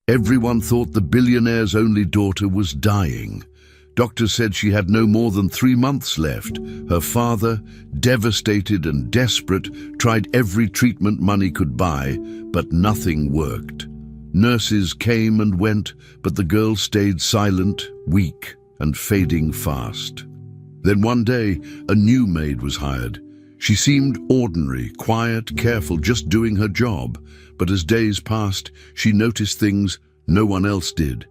Everyone thought the billionaire's only daughter was dying. Doctors said she had no more than 3 months left. Her father, devastated and desperate, tried every treatment money could buy, but nothing worked. Nurses came and went, but the girl stayed silent, weak, and fading fast. Then one day, a new maid was hired. She seemed ordinary, quiet, careful, just doing her job. But as days passed, she noticed things no one else did.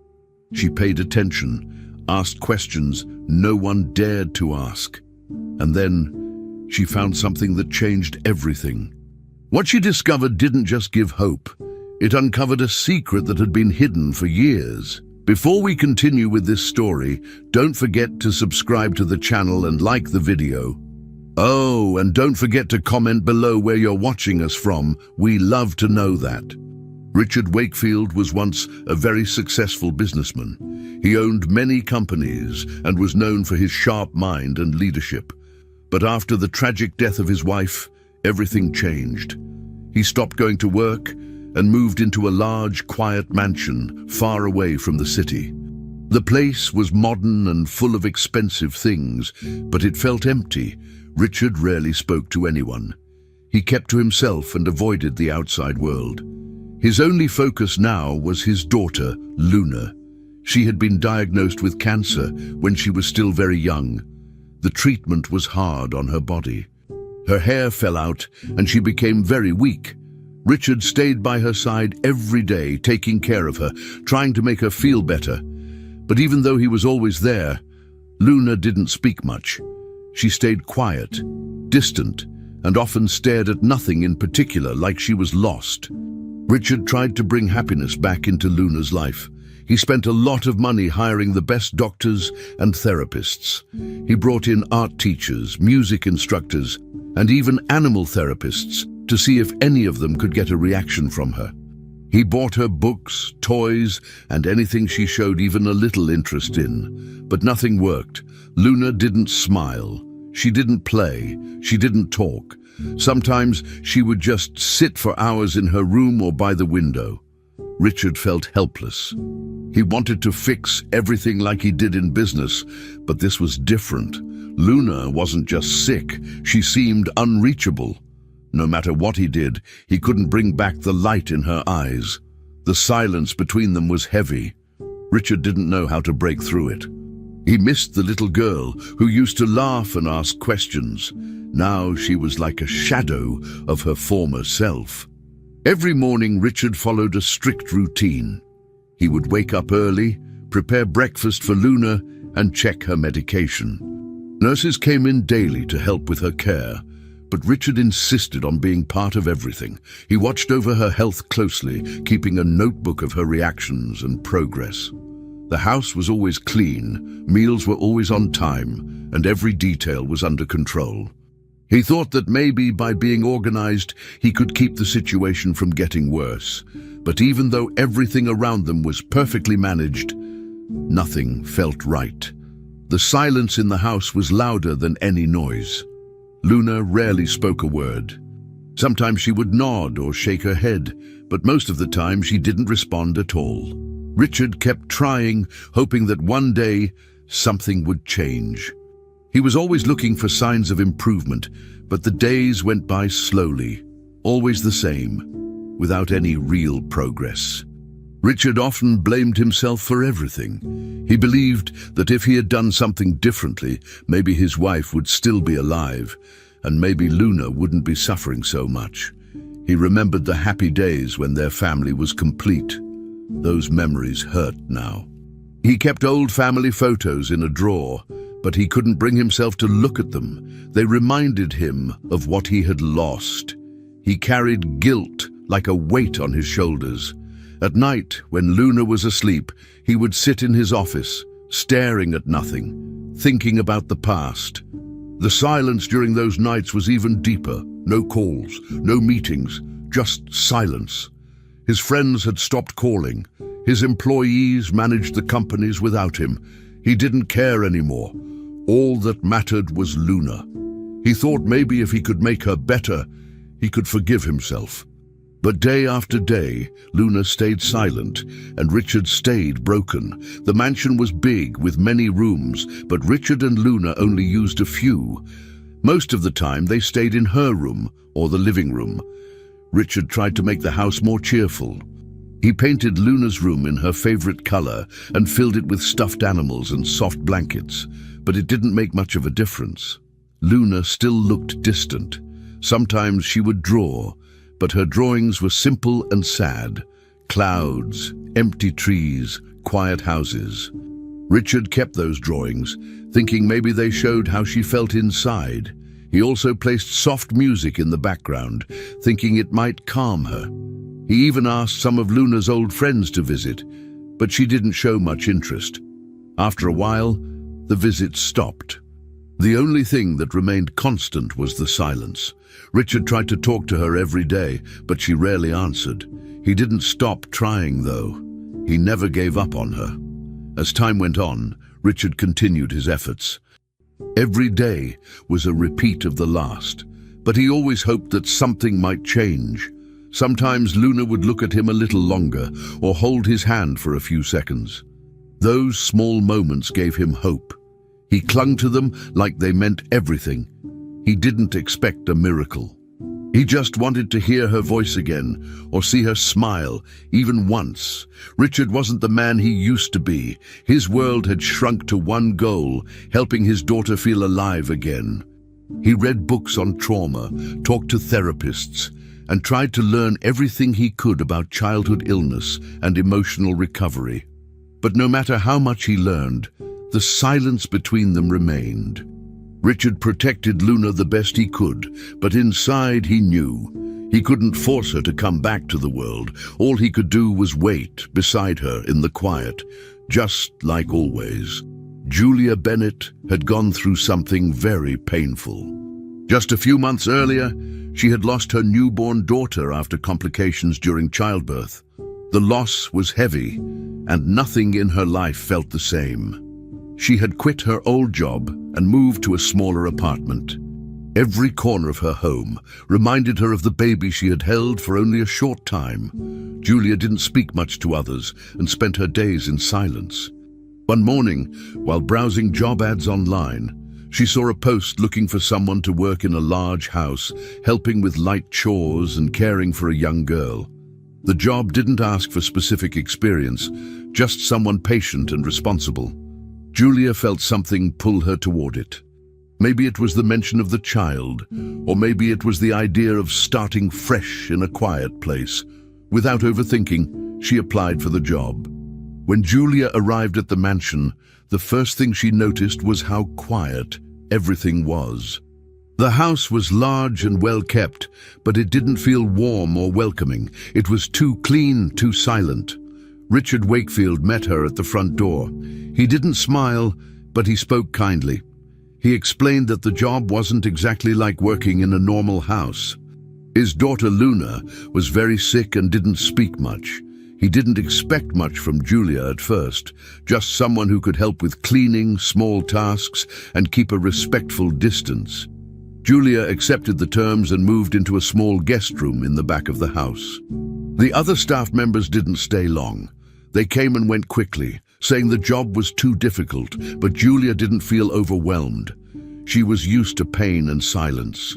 She paid attention, asked questions no one dared to ask. And then she found something that changed everything. What she discovered didn't just give hope. It uncovered a secret that had been hidden for years. Before we continue with this story, don't forget to subscribe to the channel and like the video. Oh, and don't forget to comment below where you're watching us from. We love to know that. Richard Wakefield was once a very successful businessman. He owned many companies and was known for his sharp mind and leadership. But after the tragic death of his wife, everything changed. He stopped going to work and moved into a large, quiet mansion far away from the city. The place was modern and full of expensive things, but it felt empty. Richard rarely spoke to anyone. He kept to himself and avoided the outside world. His only focus now was his daughter, Luna. She had been diagnosed with cancer when she was still very young. The treatment was hard on her body. Her hair fell out and she became very weak. Richard stayed by her side every day, taking care of her, trying to make her feel better. But even though he was always there, Luna didn't speak much. She stayed quiet, distant, and often stared at nothing in particular, like she was lost. Richard tried to bring happiness back into Luna's life. He spent a lot of money hiring the best doctors and therapists. He brought in art teachers, music instructors, and even animal therapists to see if any of them could get a reaction from her. He bought her books, toys, and anything she showed even a little interest in. But nothing worked. Luna didn't smile. She didn't play. She didn't talk. Sometimes she would just sit for hours in her room or by the window. Richard felt helpless. He wanted to fix everything like he did in business, but this was different. Luna wasn't just sick. She seemed unreachable. No matter what he did, he couldn't bring back the light in her eyes. The silence between them was heavy. Richard didn't know how to break through it. He missed the little girl who used to laugh and ask questions. Now she was like a shadow of her former self. Every morning, Richard followed a strict routine. He would wake up early, prepare breakfast for Luna, and check her medication. Nurses came in daily to help with her care, but Richard insisted on being part of everything. He watched over her health closely, keeping a notebook of her reactions and progress. The house was always clean, meals were always on time, and every detail was under control. He thought that maybe by being organized, he could keep the situation from getting worse. But even though everything around them was perfectly managed, nothing felt right. The silence in the house was louder than any noise. Luna rarely spoke a word. Sometimes she would nod or shake her head, but most of the time she didn't respond at all. Richard kept trying, hoping that one day something would change. He was always looking for signs of improvement, but the days went by slowly, always the same, without any real progress. Richard often blamed himself for everything. He believed that if he had done something differently, maybe his wife would still be alive, and maybe Luna wouldn't be suffering so much. He remembered the happy days when their family was complete. Those memories hurt now. He kept old family photos in a drawer, but he couldn't bring himself to look at them. They reminded him of what he had lost. He carried guilt like a weight on his shoulders. At night, when Luna was asleep, he would sit in his office, staring at nothing, thinking about the past. The silence during those nights was even deeper. No calls, no meetings, just silence. His friends had stopped calling. His employees managed the companies without him. He didn't care anymore. All that mattered was Luna. He thought maybe if he could make her better, he could forgive himself. But day after day, Luna stayed silent, and Richard stayed broken. The mansion was big, with many rooms, but Richard and Luna only used a few. Most of the time, they stayed in her room or the living room. Richard tried to make the house more cheerful. He painted Luna's room in her favorite color and filled it with stuffed animals and soft blankets, but it didn't make much of a difference. Luna still looked distant. Sometimes she would draw, but her drawings were simple and sad. Clouds, empty trees, quiet houses. Richard kept those drawings, thinking maybe they showed how she felt inside. He also placed soft music in the background, thinking it might calm her. He even asked some of Luna's old friends to visit, but she didn't show much interest. After a while, the visits stopped. The only thing that remained constant was the silence. Richard tried to talk to her every day, but she rarely answered. He didn't stop trying, though. He never gave up on her. As time went on, Richard continued his efforts. Every day was a repeat of the last, but he always hoped that something might change. Sometimes Luna would look at him a little longer or hold his hand for a few seconds. Those small moments gave him hope. He clung to them like they meant everything. He didn't expect a miracle. He just wanted to hear her voice again or see her smile, even once. Richard wasn't the man he used to be. His world had shrunk to one goal, helping his daughter feel alive again. He read books on trauma, talked to therapists, and tried to learn everything he could about childhood illness and emotional recovery. But no matter how much he learned, the silence between them remained. Richard protected Luna the best he could, but inside he knew. He couldn't force her to come back to the world. All he could do was wait beside her in the quiet, just like always. Julia Bennett had gone through something very painful. Just a few months earlier, she had lost her newborn daughter after complications during childbirth. The loss was heavy, and nothing in her life felt the same. She had quit her old job and moved to a smaller apartment. Every corner of her home reminded her of the baby she had held for only a short time. Julia didn't speak much to others and spent her days in silence. One morning, while browsing job ads online, she saw a post looking for someone to work in a large house, helping with light chores and caring for a young girl. The job didn't ask for specific experience, just someone patient and responsible. Julia felt something pull her toward it. Maybe it was the mention of the child, or maybe it was the idea of starting fresh in a quiet place. Without overthinking, she applied for the job. When Julia arrived at the mansion, the first thing she noticed was how quiet everything was. The house was large and well kept, but it didn't feel warm or welcoming. It was too clean, too silent. Richard Wakefield met her at the front door. He didn't smile, but he spoke kindly. He explained that the job wasn't exactly like working in a normal house. His daughter Luna was very sick and didn't speak much. He didn't expect much from Julia at first, just someone who could help with cleaning, small tasks, and keep a respectful distance. Julia accepted the terms and moved into a small guest room in the back of the house. The other staff members didn't stay long. They came and went quickly, saying the job was too difficult, but Julia didn't feel overwhelmed. She was used to pain and silence.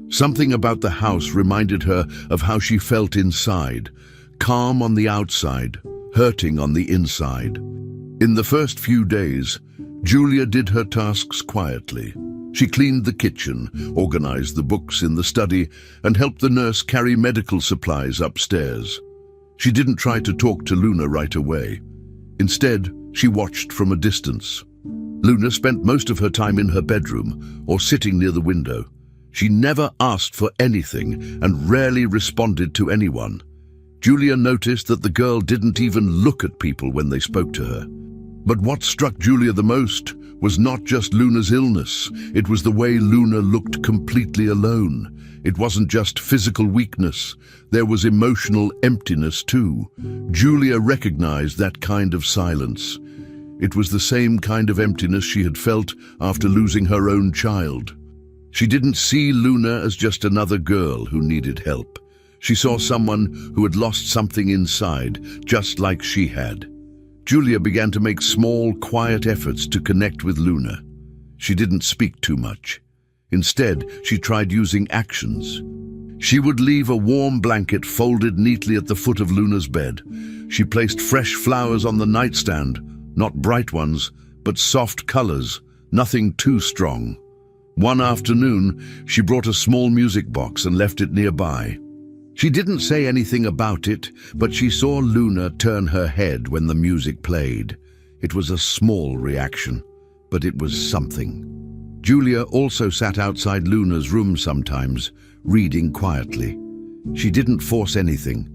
Something about the house reminded her of how she felt inside, calm on the outside, hurting on the inside. In the first few days, Julia did her tasks quietly. She cleaned the kitchen, organized the books in the study, and helped the nurse carry medical supplies upstairs. She didn't try to talk to Luna right away. Instead, she watched from a distance. Luna spent most of her time in her bedroom or sitting near the window. She never asked for anything and rarely responded to anyone. Julia noticed that the girl didn't even look at people when they spoke to her. But what struck Julia the most was not just Luna's illness. It was the way Luna looked completely alone. It wasn't just physical weakness. There was emotional emptiness too. Julia recognized that kind of silence. It was the same kind of emptiness she had felt after losing her own child. She didn't see Luna as just another girl who needed help. She saw someone who had lost something inside, just like she had. Julia began to make small, quiet efforts to connect with Luna. She didn't speak too much. Instead, she tried using actions. She would leave a warm blanket folded neatly at the foot of Luna's bed. She placed fresh flowers on the nightstand, not bright ones, but soft colors, nothing too strong. One afternoon, she brought a small music box and left it nearby. She didn't say anything about it, but she saw Luna turn her head when the music played. It was a small reaction, but it was something. Julia also sat outside Luna's room sometimes, reading quietly. She didn't force anything.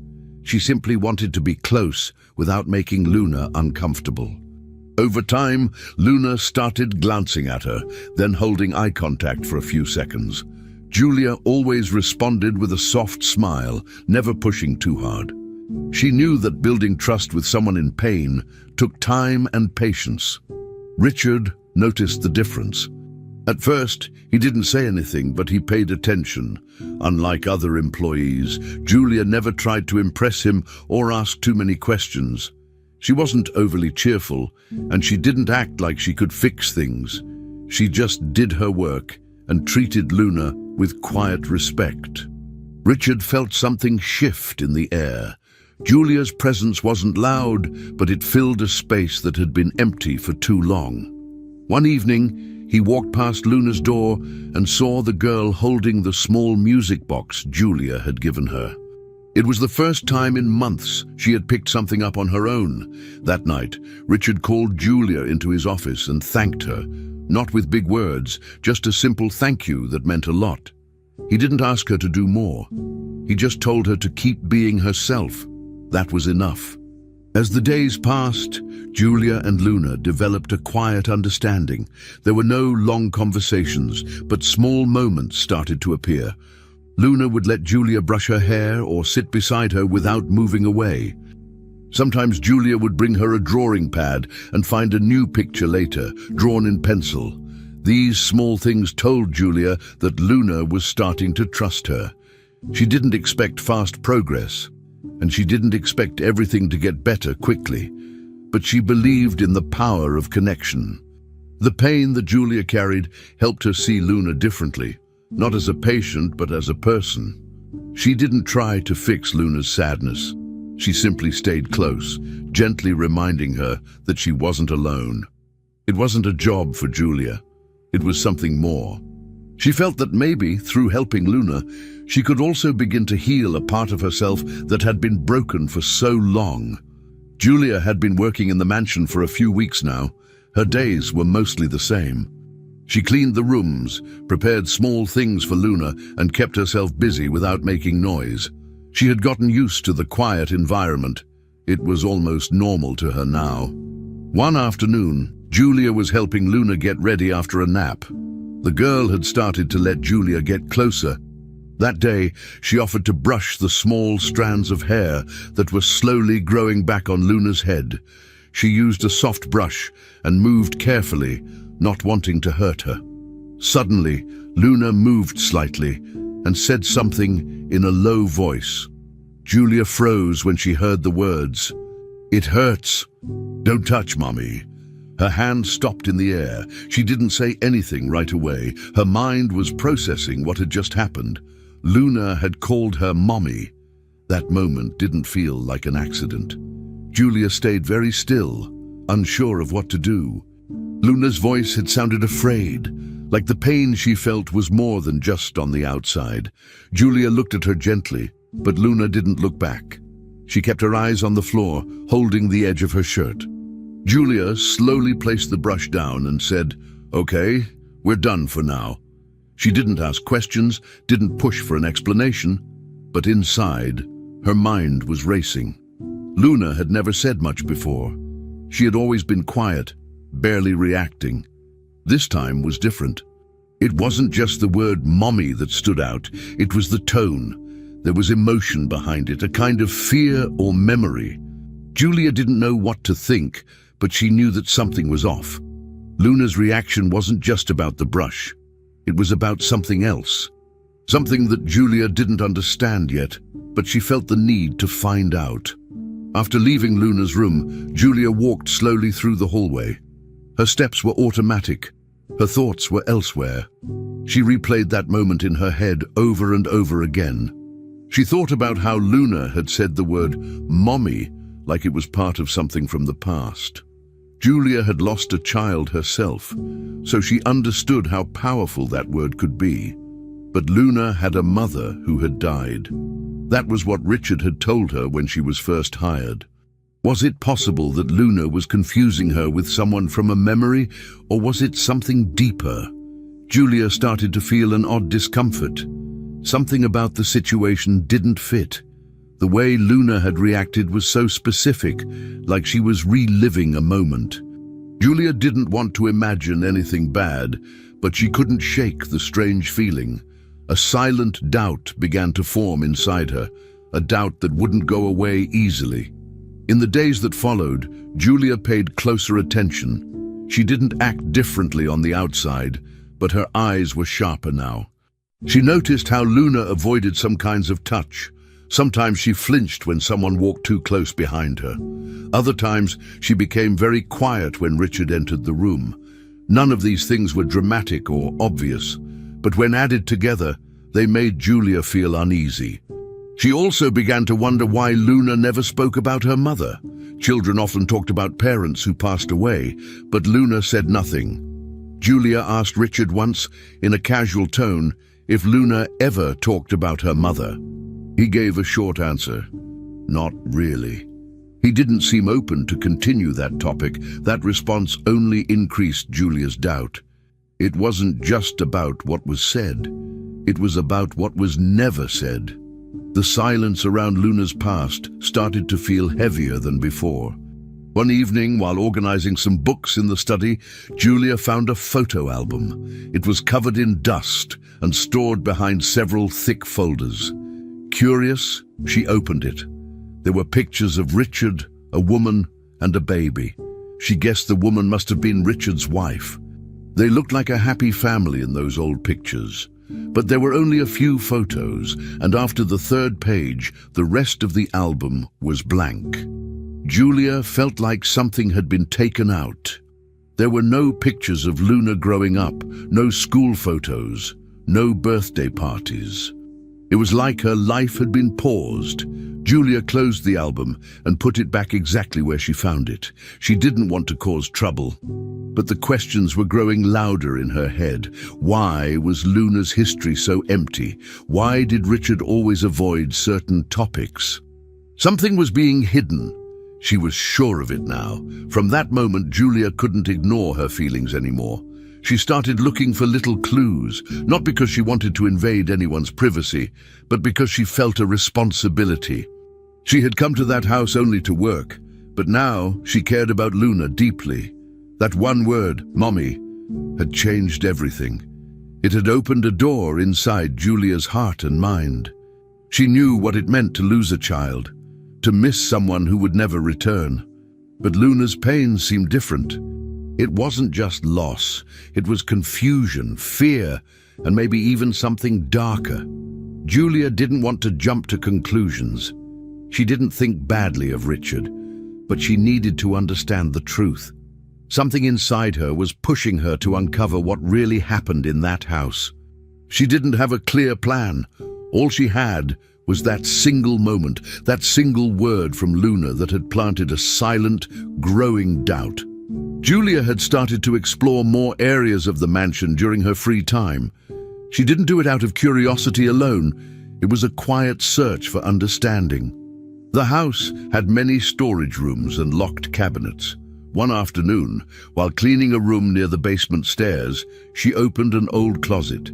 She simply wanted to be close without making Luna uncomfortable. Over time, Luna started glancing at her, then holding eye contact for a few seconds. Julia always responded with a soft smile, never pushing too hard. She knew that building trust with someone in pain took time and patience. Richard noticed the difference. At first, he didn't say anything, but he paid attention. Unlike other employees, Julia never tried to impress him or ask too many questions. She wasn't overly cheerful, and she didn't act like she could fix things. She just did her work and treated Luna with quiet respect. Richard felt something shift in the air. Julia's presence wasn't loud, but it filled a space that had been empty for too long. One evening, he walked past Luna's door and saw the girl holding the small music box Julia had given her. It was the first time in months she had picked something up on her own. That night, Richard called Julia into his office and thanked her, not with big words, just a simple thank you that meant a lot. He didn't ask her to do more. He just told her to keep being herself. That was enough. As the days passed, Julia and Luna developed a quiet understanding. There were no long conversations, but small moments started to appear. Luna would let Julia brush her hair or sit beside her without moving away. Sometimes Julia would bring her a drawing pad and find a new picture later, drawn in pencil. These small things told Julia that Luna was starting to trust her. She didn't expect fast progress, and she didn't expect everything to get better quickly, but she believed in the power of connection. The pain that Julia carried helped her see Luna differently, not as a patient, but as a person. She didn't try to fix Luna's sadness. She simply stayed close, gently reminding her that she wasn't alone. It wasn't a job for Julia. It was something more. She felt that maybe, through helping Luna, she could also begin to heal a part of herself that had been broken for so long. Julia had been working in the mansion for a few weeks now. Her days were mostly the same. She cleaned the rooms, prepared small things for Luna, and kept herself busy without making noise. She had gotten used to the quiet environment. It was almost normal to her now. One afternoon, Julia was helping Luna get ready after a nap. The girl had started to let Julia get closer. That day, she offered to brush the small strands of hair that were slowly growing back on Luna's head. She used a soft brush and moved carefully, not wanting to hurt her. Suddenly, Luna moved slightly and said something in a low voice. Julia froze when she heard the words, "It hurts. Don't touch, Mommy." Her hand stopped in the air. She didn't say anything right away. Her mind was processing what had just happened. Luna had called her Mommy. That moment didn't feel like an accident. Julia stayed very still, unsure of what to do. Luna's voice had sounded afraid, like the pain she felt was more than just on the outside. Julia looked at her gently, but Luna didn't look back. She kept her eyes on the floor, holding the edge of her shirt. Julia slowly placed the brush down and said, "Okay, we're done for now." She didn't ask questions, didn't push for an explanation, but inside, her mind was racing. Luna had never said much before. She had always been quiet, barely reacting. This time was different. It wasn't just the word Mommy that stood out, it was the tone. There was emotion behind it, a kind of fear or memory. Julia didn't know what to think, but she knew that something was off. Luna's reaction wasn't just about the brush. It was about something else. Something that Julia didn't understand yet, but she felt the need to find out. After leaving Luna's room, Julia walked slowly through the hallway. Her steps were automatic. Her thoughts were elsewhere. She replayed that moment in her head over and over again. She thought about how Luna had said the word "mommy" like it was part of something from the past. Julia had lost a child herself, so she understood how powerful that word could be. But Luna had a mother who had died. That was what Richard had told her when she was first hired. Was it possible that Luna was confusing her with someone from a memory, or was it something deeper? Julia started to feel an odd discomfort. Something about the situation didn't fit. The way Luna had reacted was so specific, like she was reliving a moment. Julia didn't want to imagine anything bad, but she couldn't shake the strange feeling. A silent doubt began to form inside her, a doubt that wouldn't go away easily. In the days that followed, Julia paid closer attention. She didn't act differently on the outside, but her eyes were sharper now. She noticed how Luna avoided some kinds of touch. Sometimes she flinched when someone walked too close behind her. Other times, she became very quiet when Richard entered the room. None of these things were dramatic or obvious, but when added together, they made Julia feel uneasy. She also began to wonder why Luna never spoke about her mother. Children often talked about parents who passed away, but Luna said nothing. Julia asked Richard once, in a casual tone, if Luna ever talked about her mother. He gave a short answer. Not really. He didn't seem open to continue that topic. That response only increased Julia's doubt. It wasn't just about what was said. It was about what was never said. The silence around Luna's past started to feel heavier than before. One evening, while organizing some books in the study, Julia found a photo album. It was covered in dust and stored behind several thick folders. Curious, she opened it. There were pictures of Richard, a woman, and a baby. She guessed the woman must have been Richard's wife. They looked like a happy family in those old pictures. But there were only a few photos, and after the third page, the rest of the album was blank. Julia felt like something had been taken out. There were no pictures of Luna growing up, no school photos, no birthday parties. It was like her life had been paused. Julia closed the album and put it back exactly where she found it. She didn't want to cause trouble. But the questions were growing louder in her head. Why was Luna's history so empty? Why did Richard always avoid certain topics? Something was being hidden. She was sure of it now. From that moment, Julia couldn't ignore her feelings anymore. She started looking for little clues, not because she wanted to invade anyone's privacy, but because she felt a responsibility. She had come to that house only to work, but now she cared about Luna deeply. That one word, "mommy," had changed everything. It had opened a door inside Julia's heart and mind. She knew what it meant to lose a child, to miss someone who would never return. But Luna's pain seemed different. It wasn't just loss, it was confusion, fear, and maybe even something darker. Julia didn't want to jump to conclusions. She didn't think badly of Richard, but she needed to understand the truth. Something inside her was pushing her to uncover what really happened in that house. She didn't have a clear plan. All she had was that single moment, that single word from Luna that had planted a silent, growing doubt. Julia had started to explore more areas of the mansion during her free time. She didn't do it out of curiosity alone. It was a quiet search for understanding. The house had many storage rooms and locked cabinets. One afternoon, while cleaning a room near the basement stairs, she opened an old closet.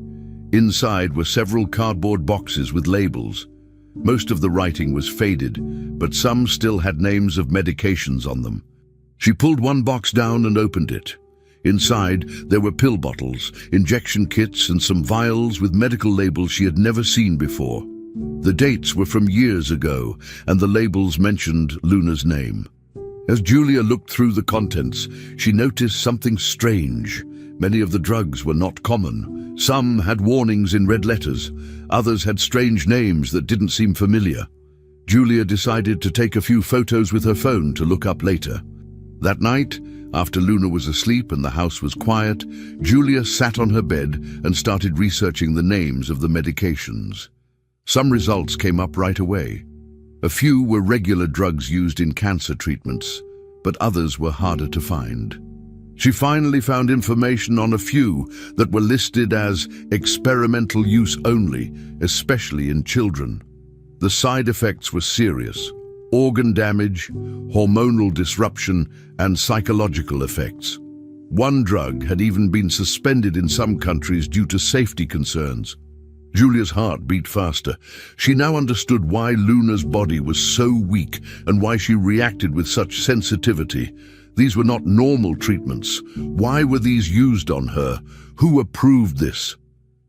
Inside were several cardboard boxes with labels. Most of the writing was faded, but some still had names of medications on them. She pulled one box down and opened it. Inside, there were pill bottles, injection kits, and some vials with medical labels she had never seen before. The dates were from years ago, and the labels mentioned Luna's name. As Julia looked through the contents, she noticed something strange. Many of the drugs were not common. Some had warnings in red letters. Others had strange names that didn't seem familiar. Julia decided to take a few photos with her phone to look up later. That night, after Luna was asleep and the house was quiet, Julia sat on her bed and started researching the names of the medications. Some results came up right away. A few were regular drugs used in cancer treatments, but others were harder to find. She finally found information on a few that were listed as experimental use only, especially in children. The side effects were serious: organ damage, hormonal disruption, and psychological effects. One drug had even been suspended in some countries due to safety concerns. Julia's heart beat faster. She now understood why Luna's body was so weak and why she reacted with such sensitivity. These were not normal treatments. Why were these used on her? Who approved this?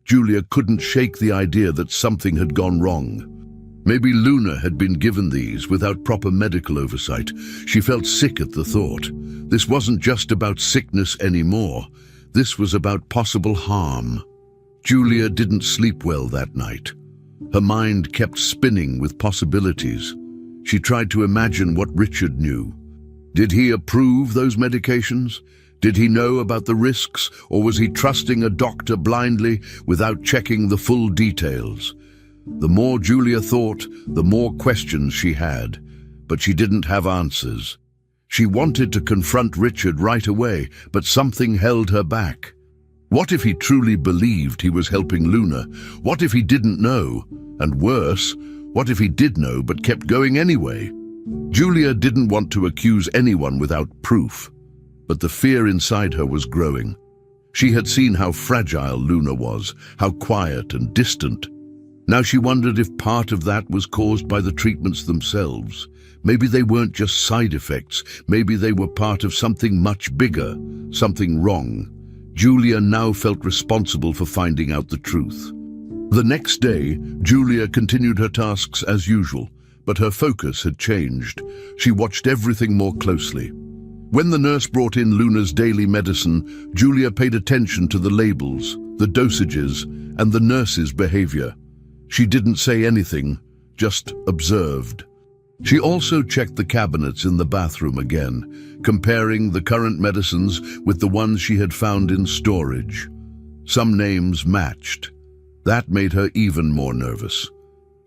Julia couldn't shake the idea that something had gone wrong. Maybe Luna had been given these without proper medical oversight. She felt sick at the thought. This wasn't just about sickness anymore. This was about possible harm. Julia didn't sleep well that night. Her mind kept spinning with possibilities. She tried to imagine what Richard knew. Did he approve those medications? Did he know about the risks, or was he trusting a doctor blindly without checking the full details? The more Julia thought, the more questions she had, but she didn't have answers. She wanted to confront Richard right away, but something held her back. What if he truly believed he was helping Luna? What if he didn't know? And worse, what if he did know but kept going anyway? Julia didn't want to accuse anyone without proof, but the fear inside her was growing. She had seen how fragile Luna was, how quiet and distant. Now she wondered if part of that was caused by the treatments themselves. Maybe they weren't just side effects. Maybe they were part of something much bigger, something wrong. Julia now felt responsible for finding out the truth. The next day, Julia continued her tasks as usual, but her focus had changed. She watched everything more closely. When the nurse brought in Luna's daily medicine, Julia paid attention to the labels, the dosages, and the nurse's behavior. She didn't say anything, just observed. She also checked the cabinets in the bathroom again, comparing the current medicines with the ones she had found in storage. Some names matched. That made her even more nervous.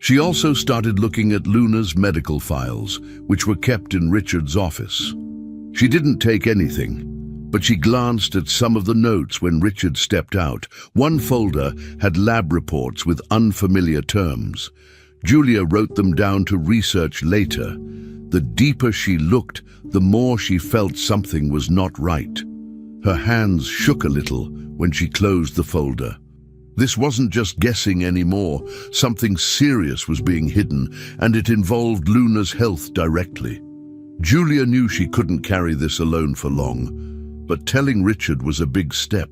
She also started looking at Luna's medical files, which were kept in Richard's office. She didn't take anything, but she glanced at some of the notes when Richard stepped out. One folder had lab reports with unfamiliar terms. Julia wrote them down to research later. The deeper she looked, the more she felt something was not right. Her hands shook a little when she closed the folder. This wasn't just guessing anymore. Something serious was being hidden, and it involved Luna's health directly. Julia knew she couldn't carry this alone for long, but telling Richard was a big step.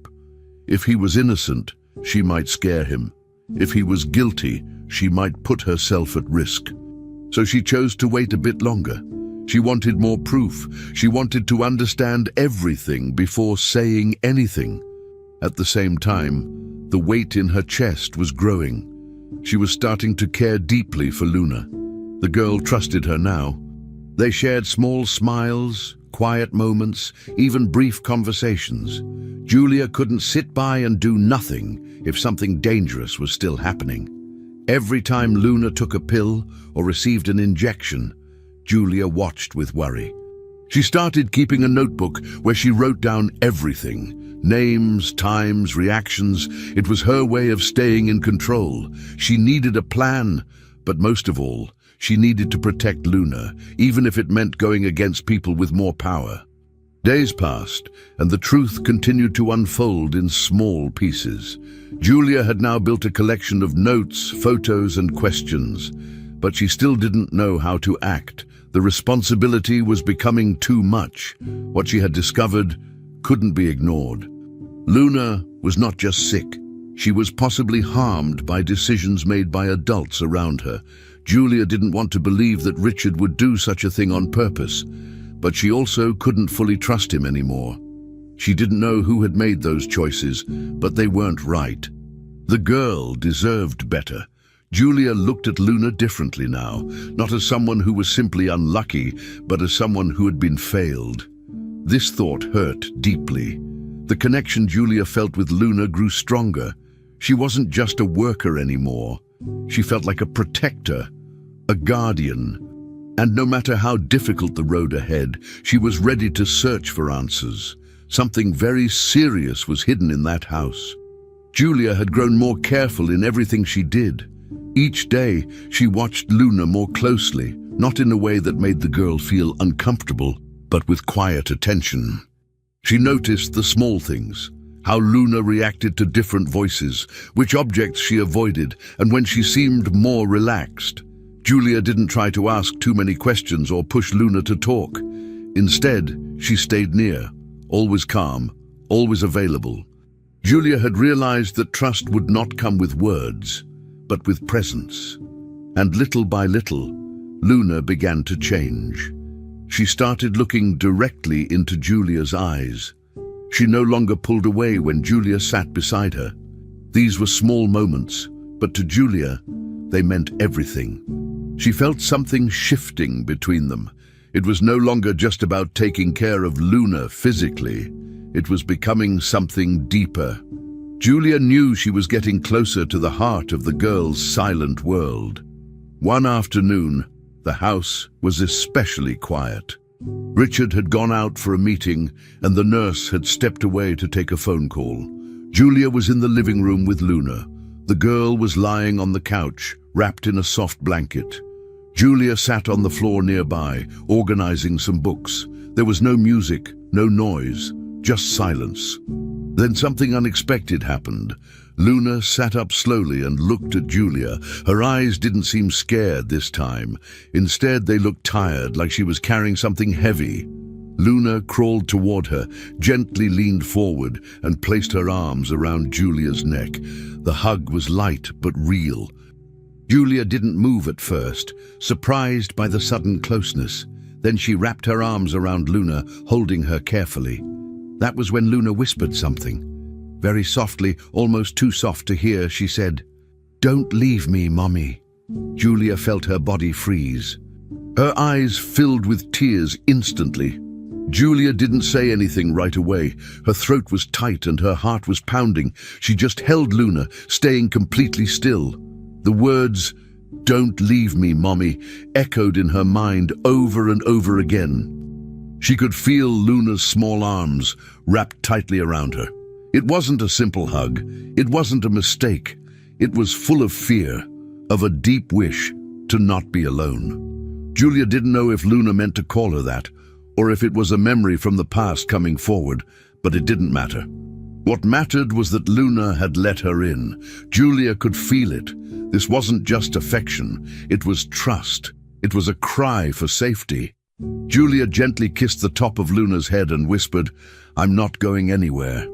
If he was innocent, she might scare him. If he was guilty, she might put herself at risk. So she chose to wait a bit longer. She wanted more proof. She wanted to understand everything before saying anything. At the same time, the weight in her chest was growing. She was starting to care deeply for Luna. The girl trusted her now. They shared small smiles, quiet moments, even brief conversations. Julia couldn't sit by and do nothing if something dangerous was still happening. Every time Luna took a pill or received an injection, Julia watched with worry. She started keeping a notebook where she wrote down everything: names, times, reactions. It was her way of staying in control. She needed a plan, but most of all, she needed to protect Luna, even if it meant going against people with more power. Days passed, and the truth continued to unfold in small pieces. Julia had now built a collection of notes, photos, and questions, but she still didn't know how to act. The responsibility was becoming too much. What she had discovered couldn't be ignored. Luna was not just sick. She was possibly harmed by decisions made by adults around her. Julia didn't want to believe that Richard would do such a thing on purpose, but she also couldn't fully trust him anymore. She didn't know who had made those choices, but they weren't right. The girl deserved better. Julia looked at Luna differently now, not as someone who was simply unlucky, but as someone who had been failed. This thought hurt deeply. The connection Julia felt with Luna grew stronger. She wasn't just a worker anymore. She felt like a protector, a guardian. And no matter how difficult the road ahead, she was ready to search for answers. Something very serious was hidden in that house. Julia had grown more careful in everything she did. Each day, she watched Luna more closely, not in a way that made the girl feel uncomfortable, but with quiet attention. She noticed the small things, how Luna reacted to different voices, which objects she avoided, and when she seemed more relaxed. Julia didn't try to ask too many questions or push Luna to talk. Instead, she stayed near, always calm, always available. Julia had realized that trust would not come with words, but with presence. And little by little, Luna began to change. She started looking directly into Julia's eyes. She no longer pulled away when Julia sat beside her. These were small moments, but to Julia, they meant everything. She felt something shifting between them. It was no longer just about taking care of Luna physically. It was becoming something deeper. Julia knew she was getting closer to the heart of the girl's silent world. One afternoon, the house was especially quiet. Richard had gone out for a meeting, and the nurse had stepped away to take a phone call. Julia was in the living room with Luna. The girl was lying on the couch, wrapped in a soft blanket. Julia sat on the floor nearby, organizing some books. There was no music, no noise, just silence. Then something unexpected happened. Luna sat up slowly and looked at Julia. Her eyes didn't seem scared this time. Instead, they looked tired, like she was carrying something heavy. Luna crawled toward her, gently leaned forward, and placed her arms around Julia's neck. The hug was light but real. Julia didn't move at first, surprised by the sudden closeness. Then she wrapped her arms around Luna, holding her carefully. That was when Luna whispered something. Very softly, almost too soft to hear, she said, "Don't leave me, Mommy." Julia felt her body freeze. Her eyes filled with tears instantly. Julia didn't say anything right away. Her throat was tight and her heart was pounding. She just held Luna, staying completely still. The words, "Don't leave me, Mommy," echoed in her mind over and over again. She could feel Luna's small arms wrapped tightly around her. It wasn't a simple hug. It wasn't a mistake. It was full of fear, of a deep wish to not be alone. Julia didn't know if Luna meant to call her that, or if it was a memory from the past coming forward, but it didn't matter. What mattered was that Luna had let her in. Julia could feel it. This wasn't just affection, it was trust. It was a cry for safety. Julia gently kissed the top of Luna's head and whispered, "I'm not going anywhere."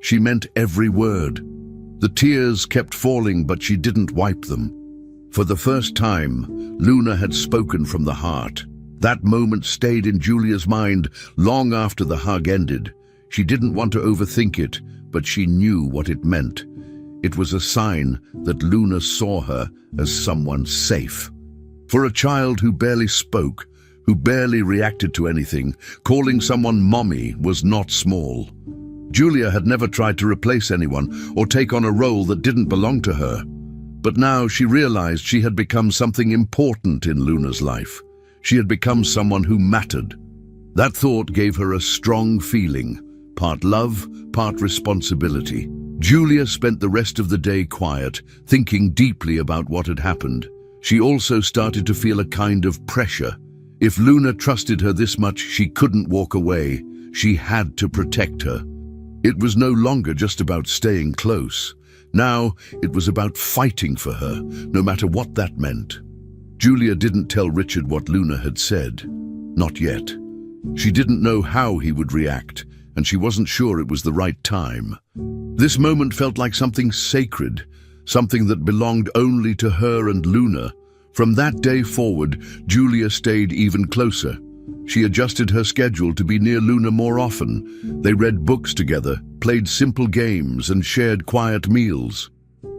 She meant every word. The tears kept falling, but she didn't wipe them. For the first time, Luna had spoken from the heart. That moment stayed in Julia's mind long after the hug ended. She didn't want to overthink it, but she knew what it meant. It was a sign that Luna saw her as someone safe. For a child who barely spoke, who barely reacted to anything, calling someone Mommy was not small. Julia had never tried to replace anyone or take on a role that didn't belong to her. But now she realized she had become something important in Luna's life. She had become someone who mattered. That thought gave her a strong feeling, part love, part responsibility. Julia spent the rest of the day quiet, thinking deeply about what had happened. She also started to feel a kind of pressure. If Luna trusted her this much, she couldn't walk away. She had to protect her. It was no longer just about staying close. Now it was about fighting for her, no matter what that meant. Julia didn't tell Richard what Luna had said. Not yet. She didn't know how he would react, and she wasn't sure it was the right time. This moment felt like something sacred, something that belonged only to her and Luna. From that day forward, Julia stayed even closer. She adjusted her schedule to be near Luna more often. They read books together, played simple games, and shared quiet meals.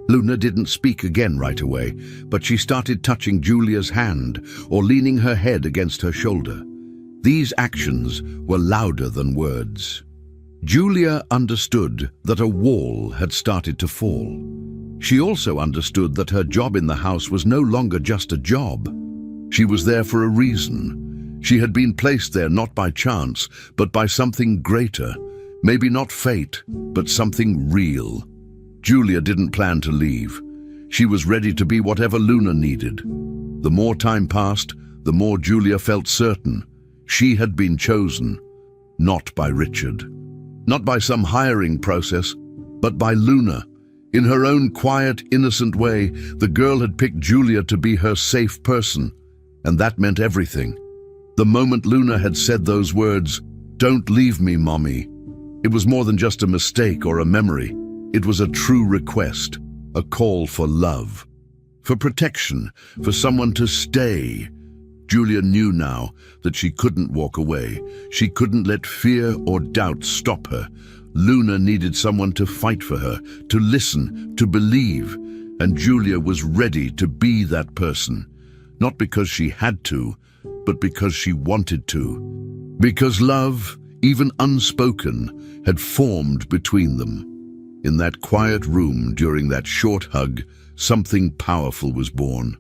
Luna didn't speak again right away, but she started touching Julia's hand or leaning her head against her shoulder. These actions were louder than words. Julia understood that a wall had started to fall. She also understood that her job in the house was no longer just a job. She was there for a reason. She had been placed there not by chance, but by something greater. Maybe not fate, but something real. Julia didn't plan to leave. She was ready to be whatever Luna needed. The more time passed, the more Julia felt certain. She had been chosen, not by Richard. Not by some hiring process, but by Luna. In her own quiet, innocent way, the girl had picked Julia to be her safe person, and that meant everything. The moment Luna had said those words, "Don't leave me, Mommy," it was more than just a mistake or a memory. It was a true request, a call for love, for protection, for someone to stay. Julia knew now that she couldn't walk away. She couldn't let fear or doubt stop her. Luna needed someone to fight for her, to listen, to believe, and Julia was ready to be that person. Not because she had to, but because she wanted to. Because love, even unspoken, had formed between them. In that quiet room during that short hug, something powerful was born.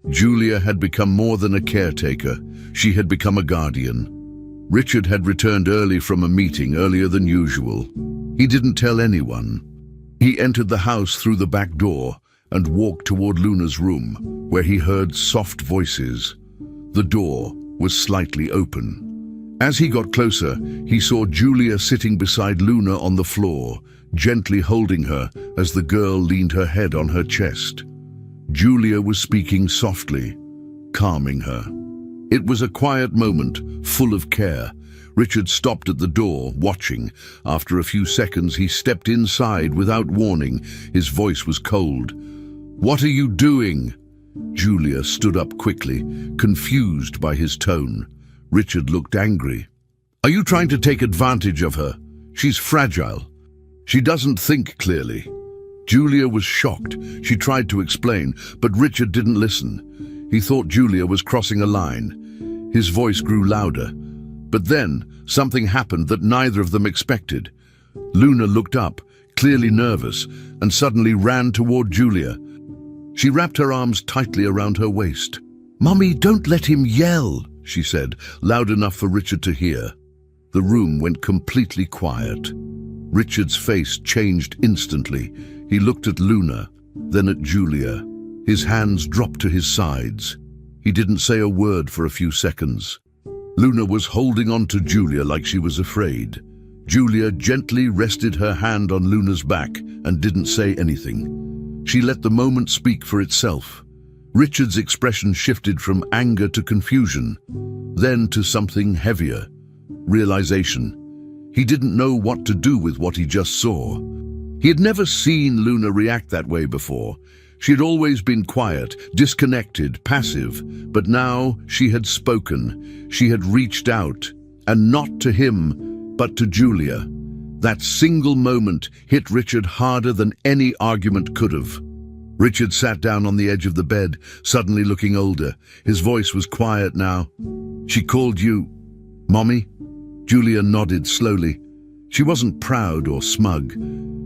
Julia had become more than a caretaker. She had become a guardian. Richard had returned early from a meeting, earlier than usual. He didn't tell anyone. He entered the house through the back door and walked toward Luna's room, where he heard soft voices. The door was slightly open. As he got closer, he saw Julia sitting beside Luna on the floor, gently holding her as the girl leaned her head on her chest. Julia was speaking softly, calming her. It was a quiet moment, full of care. Richard stopped at the door, watching. After a few seconds, he stepped inside without warning. His voice was cold. "What are you doing?" Julia stood up quickly, confused by his tone. Richard looked angry. "Are you trying to take advantage of her? She's fragile. She doesn't think clearly." Julia was shocked. She tried to explain, but Richard didn't listen. He thought Julia was crossing a line. His voice grew louder. But then, something happened that neither of them expected. Luna looked up, clearly nervous, and suddenly ran toward Julia. She wrapped her arms tightly around her waist. "Mommy, don't let him yell," she said, loud enough for Richard to hear. The room went completely quiet. Richard's face changed instantly. He looked at Luna, then at Julia. His hands dropped to his sides. He didn't say a word for a few seconds. Luna was holding on to Julia like she was afraid. Julia gently rested her hand on Luna's back and didn't say anything. She let the moment speak for itself. Richard's expression shifted from anger to confusion, then to something heavier, realization. He didn't know what to do with what he just saw. He had never seen Luna react that way before. She had always been quiet, disconnected, passive, but now she had spoken. She had reached out, and not to him, but to Julia. That single moment hit Richard harder than any argument could have. Richard sat down on the edge of the bed, suddenly looking older. His voice was quiet now. "She called you, Mommy?" Julia nodded slowly. She wasn't proud or smug.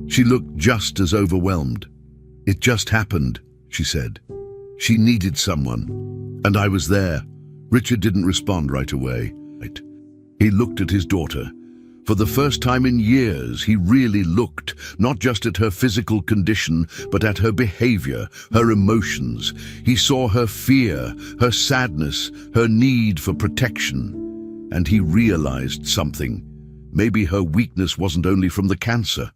She looked just as overwhelmed. "It just happened," she said. "She needed someone, and I was there." Richard didn't respond right away. He looked at his daughter. For the first time in years, he really looked, not just at her physical condition, but at her behavior, her emotions. He saw her fear, her sadness, her need for protection. And he realized something. Maybe her weakness wasn't only from the cancer.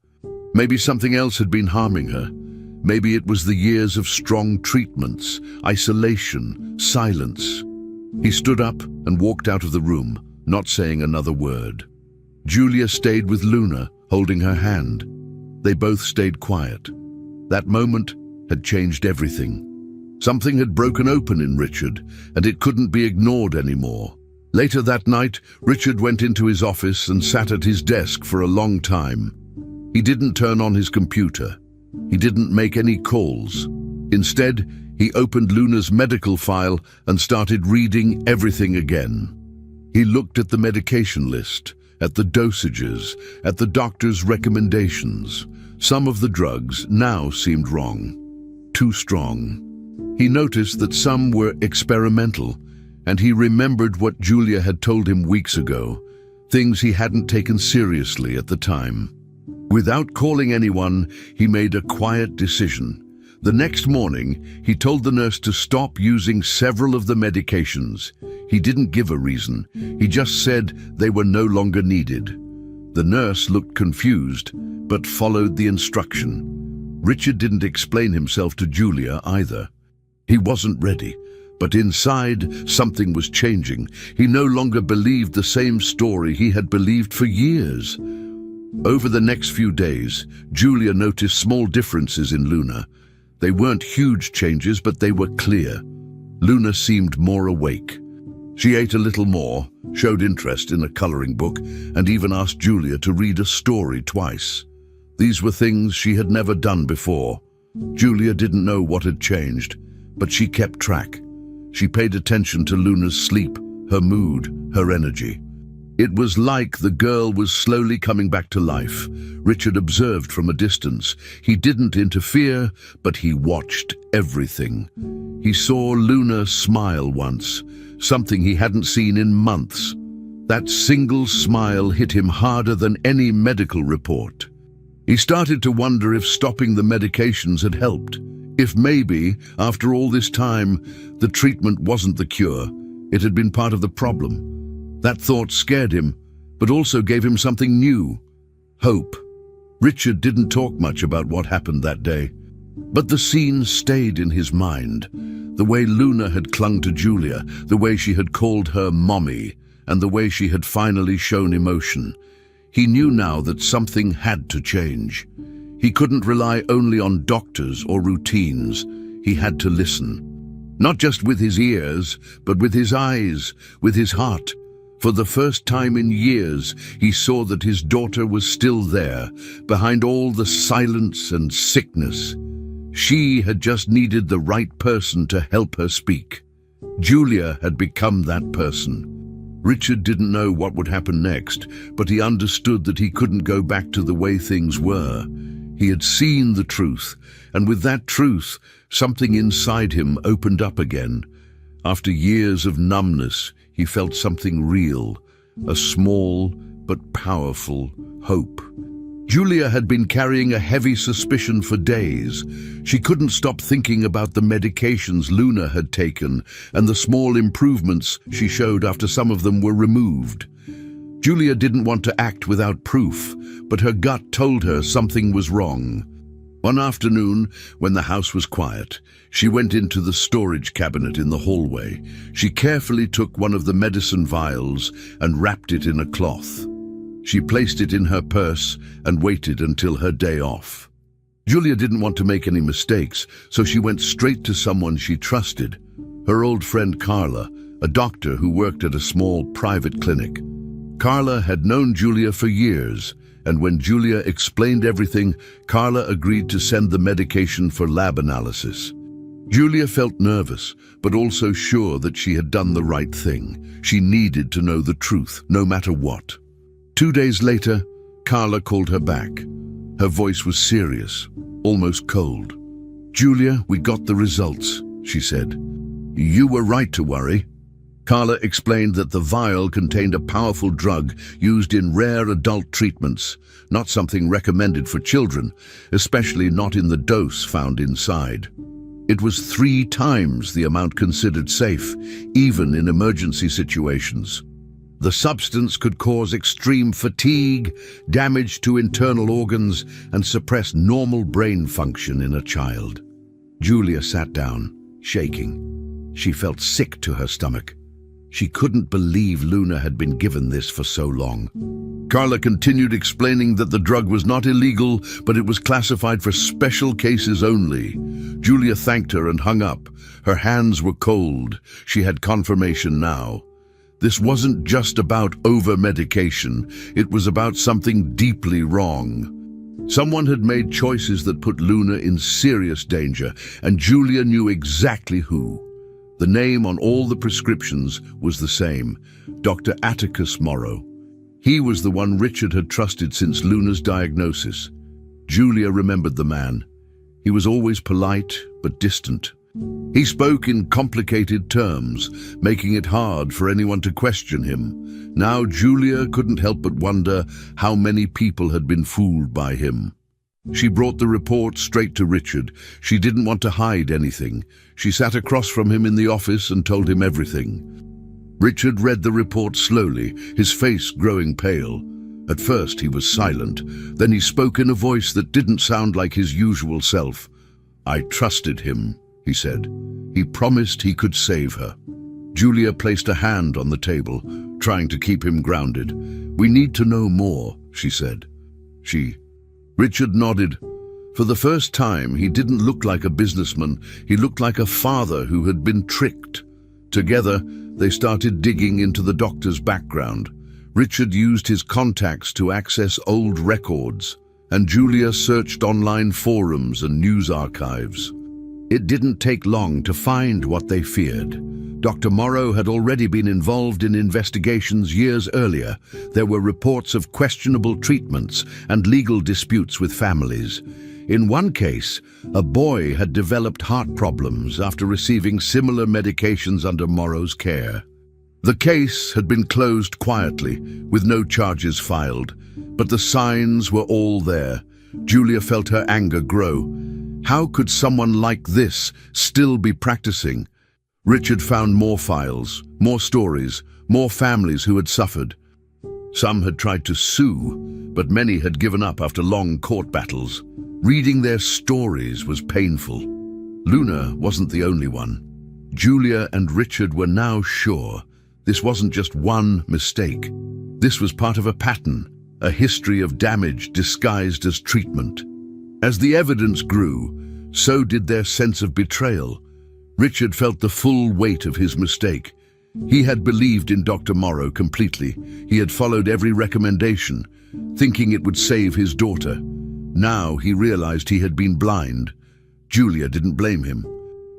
Maybe something else had been harming her. Maybe it was the years of strong treatments, isolation, silence. He stood up and walked out of the room, not saying another word. Julia stayed with Luna, holding her hand. They both stayed quiet. That moment had changed everything. Something had broken open in Richard, and it couldn't be ignored anymore. Later that night, Richard went into his office and sat at his desk for a long time. He didn't turn on his computer. He didn't make any calls. Instead, he opened Luna's medical file and started reading everything again. He looked at the medication list, at the dosages, at the doctor's recommendations. Some of the drugs now seemed wrong, too strong. He noticed that some were experimental, and he remembered what Julia had told him weeks ago, things he hadn't taken seriously at the time. Without calling anyone, he made a quiet decision. The next morning, he told the nurse to stop using several of the medications. He didn't give a reason. He just said they were no longer needed. The nurse looked confused, but followed the instruction. Richard didn't explain himself to Julia either. He wasn't ready, but inside, something was changing. He no longer believed the same story he had believed for years. Over the next few days, Julia noticed small differences in Luna. They weren't huge changes, but they were clear. Luna seemed more awake. She ate a little more, showed interest in a coloring book, and even asked Julia to read a story twice. These were things she had never done before. Julia didn't know what had changed, but she kept track. She paid attention to Luna's sleep, her mood, her energy. It was like the girl was slowly coming back to life. Richard observed from a distance. He didn't interfere, but he watched everything. He saw Luna smile once, something he hadn't seen in months. That single smile hit him harder than any medical report. He started to wonder if stopping the medications had helped. If maybe, after all this time, the treatment wasn't the cure. It had been part of the problem. That thought scared him, but also gave him something new. Hope. Richard didn't talk much about what happened that day, but the scene stayed in his mind. The way Luna had clung to Julia, the way she had called her mommy, and the way she had finally shown emotion. He knew now that something had to change. He couldn't rely only on doctors or routines. He had to listen. Not just with his ears, but with his eyes, with his heart. For the first time in years, he saw that his daughter was still there, behind all the silence and sickness. She had just needed the right person to help her speak. Julia had become that person. Richard didn't know what would happen next, but he understood that he couldn't go back to the way things were. He had seen the truth, and with that truth, something inside him opened up again. After years of numbness, he felt something real, a small but powerful hope. Julia had been carrying a heavy suspicion for days. She couldn't stop thinking about the medications Luna had taken and the small improvements she showed after some of them were removed. Julia didn't want to act without proof, but her gut told her something was wrong. One afternoon, when the house was quiet, she went into the storage cabinet in the hallway. She carefully took one of the medicine vials and wrapped it in a cloth. She placed it in her purse and waited until her day off. Julia didn't want to make any mistakes, so she went straight to someone she trusted, her old friend Carla, a doctor who worked at a small private clinic. Carla had known Julia for years, and when Julia explained everything, Carla agreed to send the medication for lab analysis. Julia felt nervous, but also sure that she had done the right thing. She needed to know the truth, no matter what. 2 days later, Carla called her back. Her voice was serious, almost cold. "Julia, we got the results," she said. "You were right to worry." Carla explained that the vial contained a powerful drug used in rare adult treatments, not something recommended for children, especially not in the dose found inside. It was 3 times the amount considered safe, even in emergency situations. The substance could cause extreme fatigue, damage to internal organs, and suppress normal brain function in a child. Julia sat down, shaking. She felt sick to her stomach. She couldn't believe Luna had been given this for so long. Carla continued explaining that the drug was not illegal, but it was classified for special cases only. Julia thanked her and hung up. Her hands were cold. She had confirmation now. This wasn't just about over-medication, it was about something deeply wrong. Someone had made choices that put Luna in serious danger, and Julia knew exactly who. The name on all the prescriptions was the same, Dr. Atticus Morrow. He was the one Richard had trusted since Luna's diagnosis. Julia remembered the man. He was always polite but distant. He spoke in complicated terms, making it hard for anyone to question him. Now Julia couldn't help but wonder how many people had been fooled by him. She brought the report straight to Richard. She didn't want to hide anything. She sat across from him in the office and told him everything. Richard read the report slowly, his face growing pale. At first he was silent. Then he spoke in a voice that didn't sound like his usual self. "I trusted him," he said. "He promised he could save her." Julia placed a hand on the table, trying to keep him grounded. "We need to know more," she said. Richard nodded. For the first time, he didn't look like a businessman. He looked like a father who had been tricked. Together, they started digging into the doctor's background. Richard used his contacts to access old records, and Julia searched online forums and news archives. It didn't take long to find what they feared. Dr. Morrow had already been involved in investigations years earlier. There were reports of questionable treatments and legal disputes with families. In one case, a boy had developed heart problems after receiving similar medications under Morrow's care. The case had been closed quietly, with no charges filed, but the signs were all there. Julia felt her anger grow. How could someone like this still be practicing? Richard found more files, more stories, more families who had suffered. Some had tried to sue, but many had given up after long court battles. Reading their stories was painful. Luna wasn't the only one. Julia and Richard were now sure this wasn't just one mistake. This was part of a pattern, a history of damage disguised as treatment. As the evidence grew, so did their sense of betrayal. Richard felt the full weight of his mistake. He had believed in Dr. Morrow completely. He had followed every recommendation, thinking it would save his daughter. Now he realized he had been blind. Julia didn't blame him.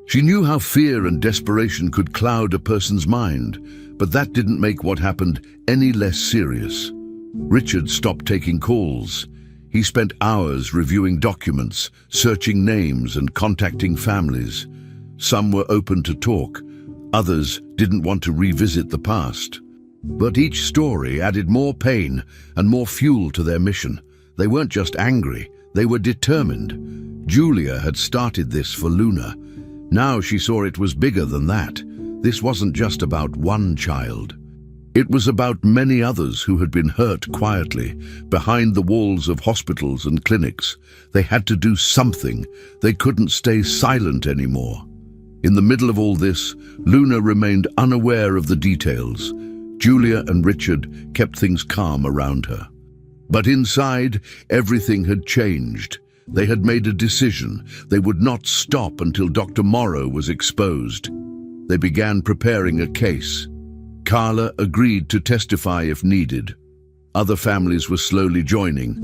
She knew how fear and desperation could cloud a person's mind, but that didn't make what happened any less serious. Richard stopped taking calls. He spent hours reviewing documents, searching names and contacting families. Some were open to talk. Others didn't want to revisit the past. But each story added more pain and more fuel to their mission. They weren't just angry, they were determined. Julia had started this for Luna. Now she saw it was bigger than that. This wasn't just about one child. It was about many others who had been hurt quietly, behind the walls of hospitals and clinics. They had to do something. They couldn't stay silent anymore. In the middle of all this, Luna remained unaware of the details. Julia and Richard kept things calm around her. But inside, everything had changed. They had made a decision. They would not stop until Dr. Morrow was exposed. They began preparing a case. Carla agreed to testify if needed. Other families were slowly joining.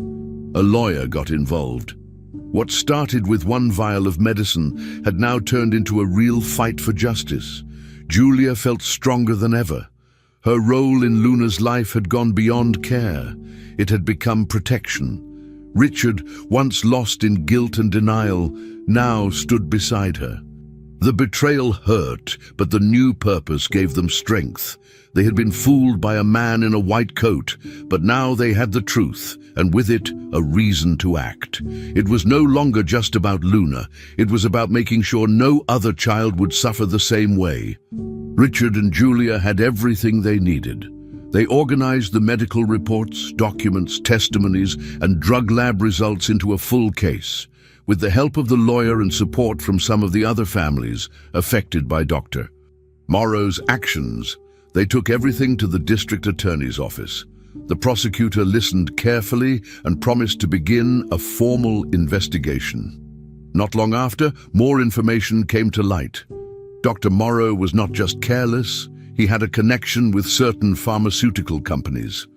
A lawyer got involved. What started with one vial of medicine had now turned into a real fight for justice. Julia felt stronger than ever. Her role in Luna's life had gone beyond care. It had become protection. Richard, once lost in guilt and denial, now stood beside her. The betrayal hurt, but the new purpose gave them strength. They had been fooled by a man in a white coat, but now they had the truth, and with it, a reason to act. It was no longer just about Luna. It was about making sure no other child would suffer the same way. Richard and Julia had everything they needed. They organized the medical reports, documents, testimonies, and drug lab results into a full case. With the help of the lawyer and support from some of the other families affected by Dr. Morrow's actions, they took everything to the district attorney's office. The prosecutor listened carefully and promised to begin a formal investigation. Not long after, more information came to light. Dr. Morrow was not just careless, He had a connection with certain pharmaceutical companies.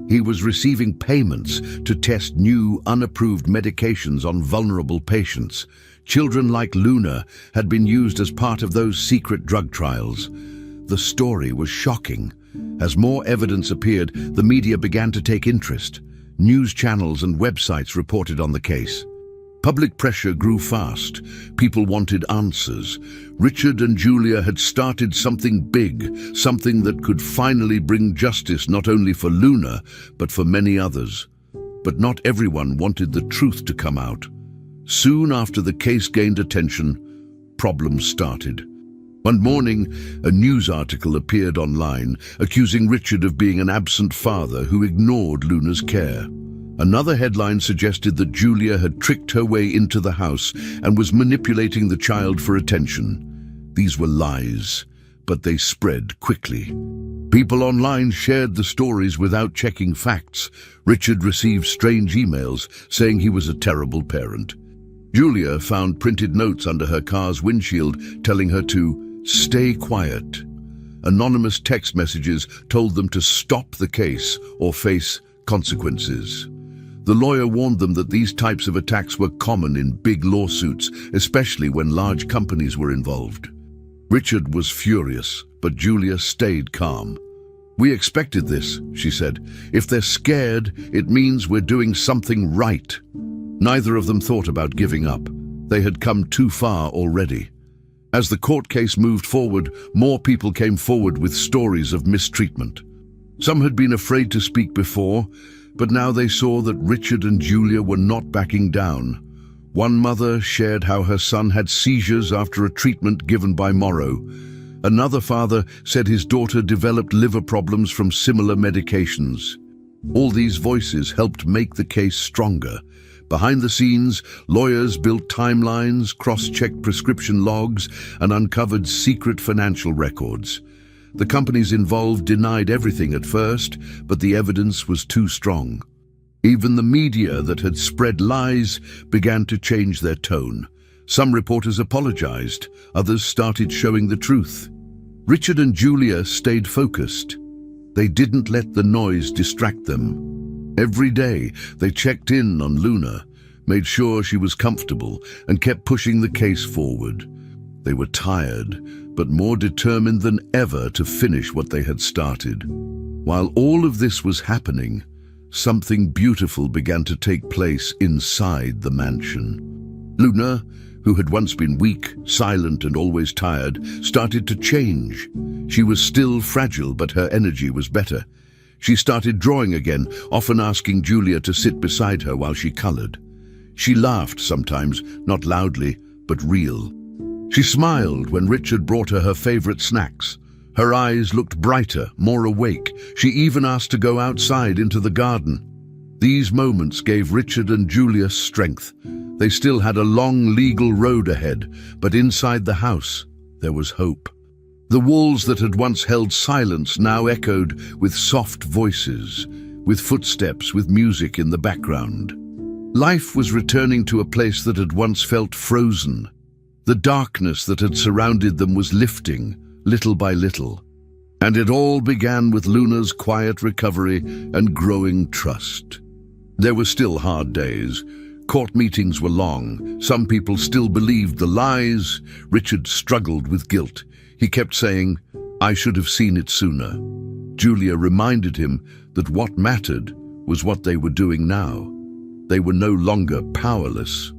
He was receiving payments to test new, unapproved medications on vulnerable patients. Children like Luna had been used as part of those secret drug trials. The story was shocking. As more evidence appeared, the media began to take interest. News channels and websites reported on the case. Public pressure grew fast. People wanted answers. Richard and Julia had started something big, something that could finally bring justice not only for Luna, but for many others. But not everyone wanted the truth to come out. Soon after the case gained attention, problems started. One morning, a news article appeared online accusing Richard of being an absent father who ignored Luna's care. Another headline suggested that Julia had tricked her way into the house and was manipulating the child for attention. These were lies, but they spread quickly. People online shared the stories without checking facts. Richard received strange emails saying he was a terrible parent. Julia found printed notes under her car's windshield telling her to stay quiet. Anonymous text messages told them to stop the case or face consequences. The lawyer warned them that these types of attacks were common in big lawsuits, especially when large companies were involved. Richard was furious, but Julia stayed calm. "We expected this," she said. "If they're scared, it means we're doing something right." Neither of them thought about giving up. They had come too far already. As the court case moved forward, more people came forward with stories of mistreatment. Some had been afraid to speak before, but now they saw that Richard and Julia were not backing down. One mother shared how her son had seizures after a treatment given by Morrow. Another father said his daughter developed liver problems from similar medications. All these voices helped make the case stronger. Behind the scenes, lawyers built timelines, cross-checked prescription logs, and uncovered secret financial records. The companies involved denied everything at first, but the evidence was too strong. Even the media that had spread lies began to change their tone. Some reporters apologized, others started showing the truth. Richard and Julia stayed focused. They didn't let the noise distract them. Every day, they checked in on Luna, made sure she was comfortable, and kept pushing the case forward. They were tired, but more determined than ever to finish what they had started. While all of this was happening, something beautiful began to take place inside the mansion. Luna, who had once been weak, silent, and always tired, started to change. She was still fragile, but her energy was better. She started drawing again, often asking Julia to sit beside her while she colored. She laughed sometimes, not loudly, but real. She smiled when Richard brought her favorite snacks. Her eyes looked brighter, more awake. She even asked to go outside into the garden. These moments gave Richard and Julia strength. They still had a long legal road ahead, but inside the house, there was hope. The walls that had once held silence now echoed with soft voices, with footsteps, with music in the background. Life was returning to a place that had once felt frozen. The darkness that had surrounded them was lifting, little by little. And it all began with Luna's quiet recovery and growing trust. There were still hard days. Court meetings were long. Some people still believed the lies. Richard struggled with guilt. He kept saying, "I should have seen it sooner." Julia reminded him that what mattered was what they were doing now. They were no longer powerless.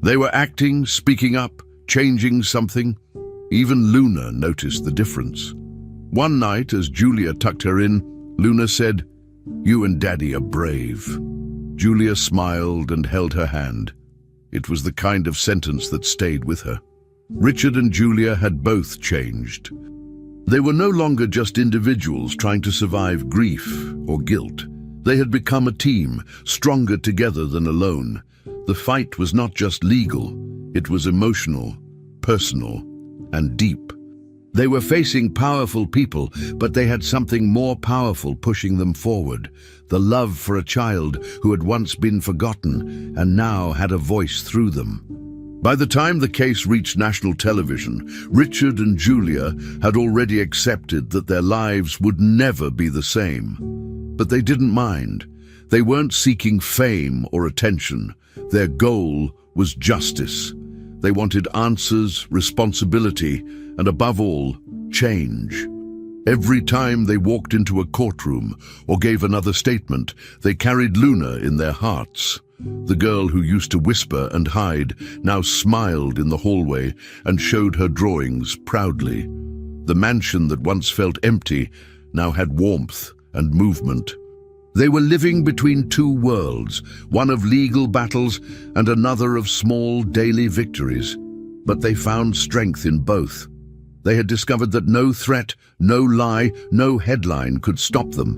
They were acting, speaking up, changing something. Even Luna noticed the difference. One night, as Julia tucked her in, Luna said, "You and Daddy are brave." Julia smiled and held her hand. It was the kind of sentence that stayed with her. Richard and Julia had both changed. They were no longer just individuals trying to survive grief or guilt. They had become a team, stronger together than alone. The fight was not just legal, it was emotional, personal, and deep. They were facing powerful people, but they had something more powerful pushing them forward. The love for a child who had once been forgotten and now had a voice through them. By the time the case reached national television, Richard and Julia had already accepted that their lives would never be the same. But they didn't mind. They weren't seeking fame or attention. Their goal was justice. They wanted answers, responsibility, and above all, change. Every time they walked into a courtroom or gave another statement, they carried Luna in their hearts. The girl who used to whisper and hide now smiled in the hallway and showed her drawings proudly. The mansion that once felt empty now had warmth and movement. They were living between two worlds, one of legal battles and another of small daily victories. But they found strength in both. They had discovered that no threat, no lie, no headline could stop them.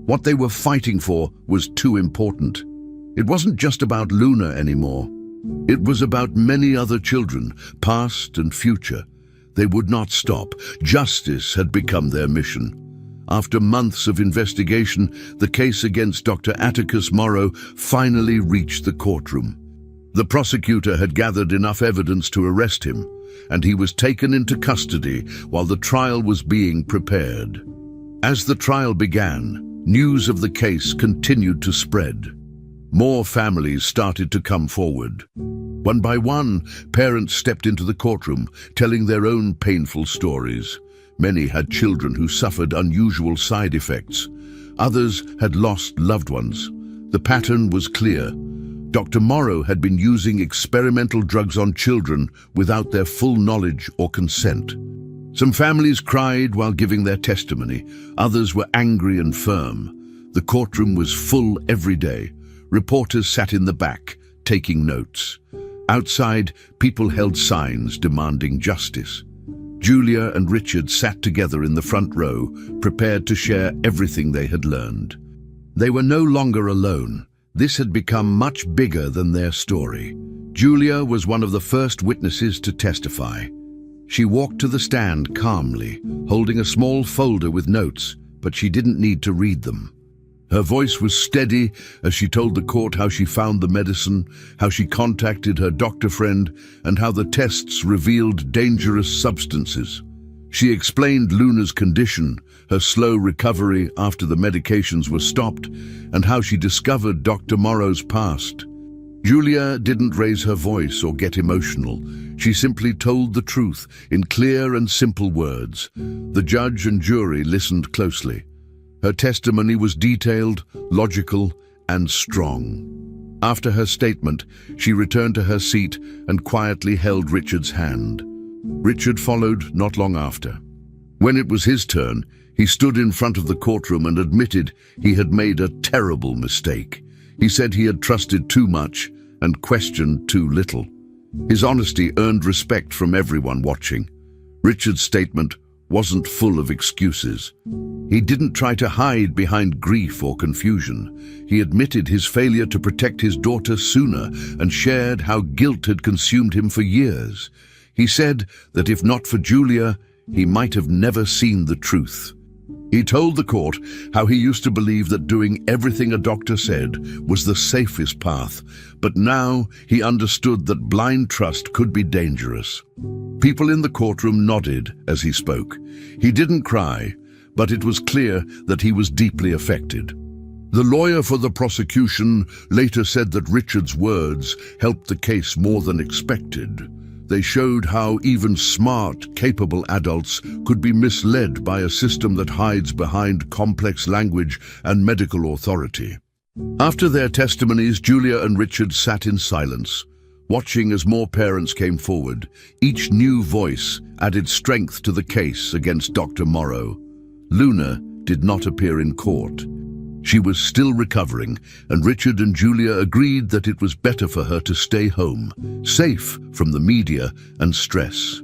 What they were fighting for was too important. It wasn't just about Luna anymore. It was about many other children, past and future. They would not stop. Justice had become their mission. After months of investigation, the case against Dr. Atticus Morrow finally reached the courtroom. The prosecutor had gathered enough evidence to arrest him, and he was taken into custody while the trial was being prepared. As the trial began, news of the case continued to spread. More families started to come forward. One by one, parents stepped into the courtroom, telling their own painful stories. Many had children who suffered unusual side effects. Others had lost loved ones. The pattern was clear. Dr. Morrow had been using experimental drugs on children without their full knowledge or consent. Some families cried while giving their testimony. Others were angry and firm. The courtroom was full every day. Reporters sat in the back, taking notes. Outside, people held signs demanding justice. Julia and Richard sat together in the front row, prepared to share everything they had learned. They were no longer alone. This had become much bigger than their story. Julia was one of the first witnesses to testify. She walked to the stand calmly, holding a small folder with notes, but she didn't need to read them. Her voice was steady as she told the court how she found the medicine, how she contacted her doctor friend, and how the tests revealed dangerous substances. She explained Luna's condition, her slow recovery after the medications were stopped, and how she discovered Dr. Morrow's past. Julia didn't raise her voice or get emotional. She simply told the truth in clear and simple words. The judge and jury listened closely. Her testimony was detailed, logical, and strong. After her statement, she returned to her seat and quietly held Richard's hand. Richard followed not long after. When it was his turn, he stood in front of the courtroom and admitted he had made a terrible mistake. He said he had trusted too much and questioned too little. His honesty earned respect from everyone watching. Richard's statement wasn't full of excuses. He didn't try to hide behind grief or confusion. He admitted his failure to protect his daughter sooner and shared how guilt had consumed him for years. He said that if not for Julia, he might have never seen the truth. He told the court how he used to believe that doing everything a doctor said was the safest path, but now he understood that blind trust could be dangerous. People in the courtroom nodded as he spoke. He didn't cry, but it was clear that he was deeply affected. The lawyer for the prosecution later said that Richard's words helped the case more than expected. They showed how even smart, capable adults could be misled by a system that hides behind complex language and medical authority. After their testimonies, Julia and Richard sat in silence, watching as more parents came forward. Each new voice added strength to the case against Dr. Morrow. Luna did not appear in court. She was still recovering, and Richard and Julia agreed that it was better for her to stay home, safe from the media and stress.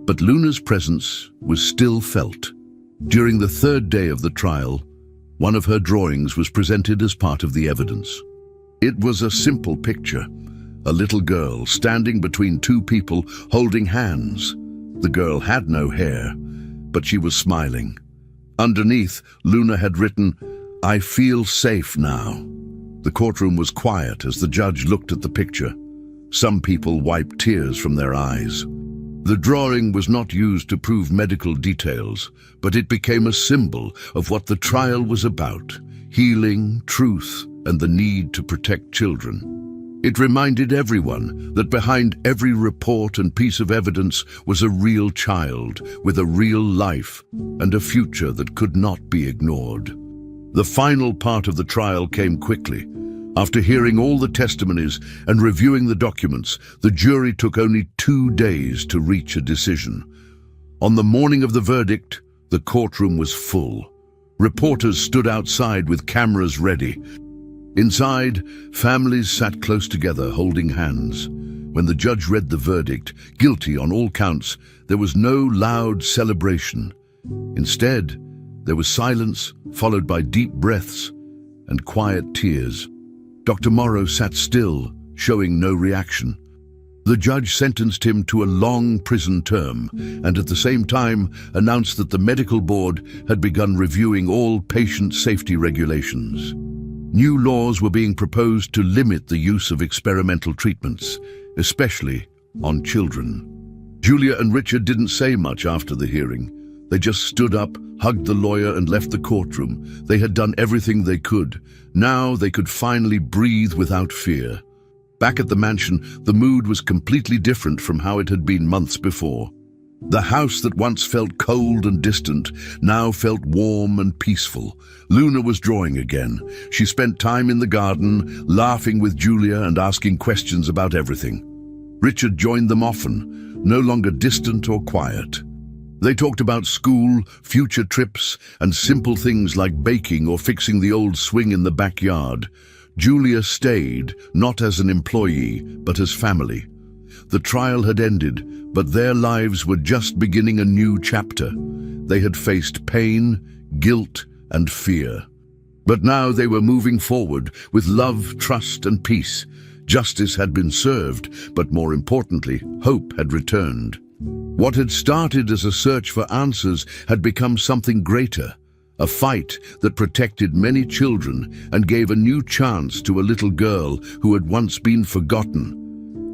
But Luna's presence was still felt. During the third day of the trial, one of her drawings was presented as part of the evidence. It was a simple picture, a little girl standing between two people holding hands. The girl had no hair, but she was smiling. Underneath, Luna had written, "I feel safe now." The courtroom was quiet as the judge looked at the picture. Some people wiped tears from their eyes. The drawing was not used to prove medical details, but it became a symbol of what the trial was about: healing, truth, and the need to protect children. It reminded everyone that behind every report and piece of evidence was a real child with a real life and a future that could not be ignored. The final part of the trial came quickly. After hearing all the testimonies and reviewing the documents, the jury took only 2 days to reach a decision. On the morning of the verdict, the courtroom was full. Reporters stood outside with cameras ready. Inside, families sat close together, holding hands. When the judge read the verdict, guilty on all counts, there was no loud celebration. Instead, there was silence, followed by deep breaths and quiet tears. Dr. Morrow sat still, showing no reaction. The judge sentenced him to a long prison term and at the same time announced that the medical board had begun reviewing all patient safety regulations. New laws were being proposed to limit the use of experimental treatments, especially on children. Julia and Richard didn't say much after the hearing. They just stood up, hugged the lawyer, and left the courtroom. They had done everything they could. Now they could finally breathe without fear. Back at the mansion, the mood was completely different from how it had been months before. The house that once felt cold and distant now felt warm and peaceful. Luna was drawing again. She spent time in the garden, laughing with Julia and asking questions about everything. Richard joined them often, no longer distant or quiet. They talked about school, future trips, and simple things like baking or fixing the old swing in the backyard. Julia stayed, not as an employee, but as family. The trial had ended, but their lives were just beginning a new chapter. They had faced pain, guilt, and fear. But now they were moving forward with love, trust, and peace. Justice had been served, but more importantly, hope had returned. What had started as a search for answers had become something greater, a fight that protected many children and gave a new chance to a little girl who had once been forgotten.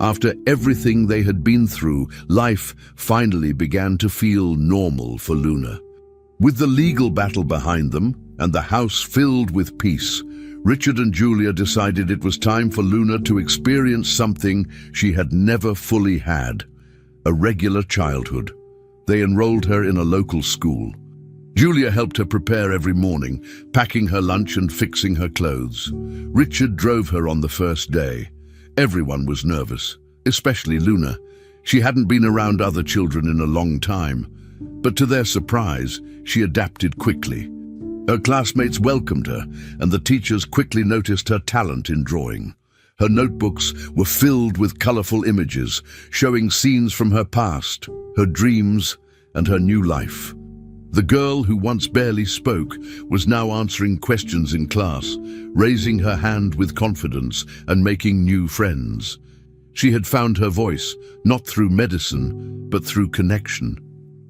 After everything they had been through, life finally began to feel normal for Luna. With the legal battle behind them and the house filled with peace, Richard and Julia decided it was time for Luna to experience something she had never fully had: a regular childhood. They enrolled her in a local school. Julia helped her prepare every morning, packing her lunch and fixing her clothes. Richard drove her on the first day. Everyone was nervous, especially Luna. She hadn't been around other children in a long time, but to their surprise, she adapted quickly. Her classmates welcomed her, and the teachers quickly noticed her talent in drawing. Her notebooks were filled with colorful images, showing scenes from her past, her dreams, and her new life. The girl who once barely spoke was now answering questions in class, raising her hand with confidence and making new friends. She had found her voice, not through medicine, but through connection.